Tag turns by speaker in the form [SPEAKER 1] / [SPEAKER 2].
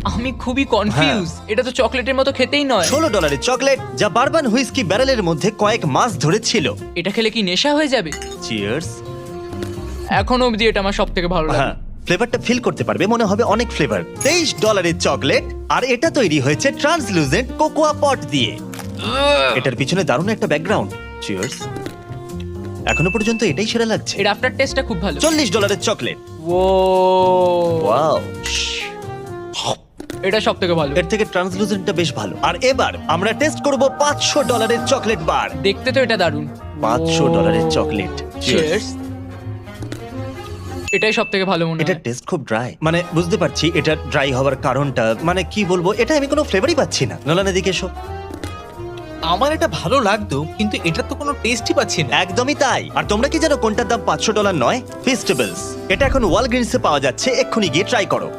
[SPEAKER 1] আমি খুবই কনফিউজ, এটা তো চকলেটের মতো খেতেই নয়।
[SPEAKER 2] $16 চকলেট যা বারবান হুইস্কি ব্যারেলের মধ্যে কয়েক মাস ধরে ছিল।
[SPEAKER 1] এটা খেলে কি নেশা হয়ে যাবে?
[SPEAKER 2] চিয়ার্স।
[SPEAKER 1] এখনো অবধি এটা আমার সব থেকে ভালো লাগে।
[SPEAKER 2] হ্যাঁ, ফ্লেভারটা ফিল করতে পারবে, মনে হবে অনেক ফ্লেভার। $23 চকলেট, আর এটা তৈরি হয়েছে ট্রান্সলুসেন্ট কোকোয়া পট দিয়ে। এটার পিছনে দারুণ একটা ব্যাকগ্রাউন্ড। চিয়ার্স। এখনো পর্যন্ত এটাই সেরা লাগছে।
[SPEAKER 1] এর আফটার টেস্টটা খুব ভালো।
[SPEAKER 2] $40 চকলেট।
[SPEAKER 1] ও
[SPEAKER 2] ওয়াও,
[SPEAKER 1] এটা সব থেকে ভালো।
[SPEAKER 2] এর থেকে ট্রান্সলুসেন্টটা বেশ ভালো। আর এবার আমরা টেস্ট করব $500 চকলেট বার।
[SPEAKER 1] দেখতে তো এটা দারুণ।
[SPEAKER 2] $500 চকলেট।
[SPEAKER 1] চিয়ার্স। এটাই সব থেকে ভালো মনে
[SPEAKER 2] এটা
[SPEAKER 1] হয়।
[SPEAKER 2] টেস্ট খুব ড্রাই, মানে বুঝতে পারছি এটা ড্রাই হওয়ার কারণটা, মানে কি বলবো, এটা আমি কোনো ফ্লেভারই পাচ্ছি না। নোলানের দিকে এসো।
[SPEAKER 3] আমার এটা ভালো লাগতো, কিন্তু এটা তো কোনো টেস্টই পাচ্ছি না।
[SPEAKER 2] একদমই তাই। আর তোমরা কি জানো কোনটার দাম $500 নয়? ফেস্টিভ্যালস। এটা এখন ওয়ালগ্রিনসে পাওয়া যাচ্ছে, এক্ষুনি গিয়ে ট্রাই করো।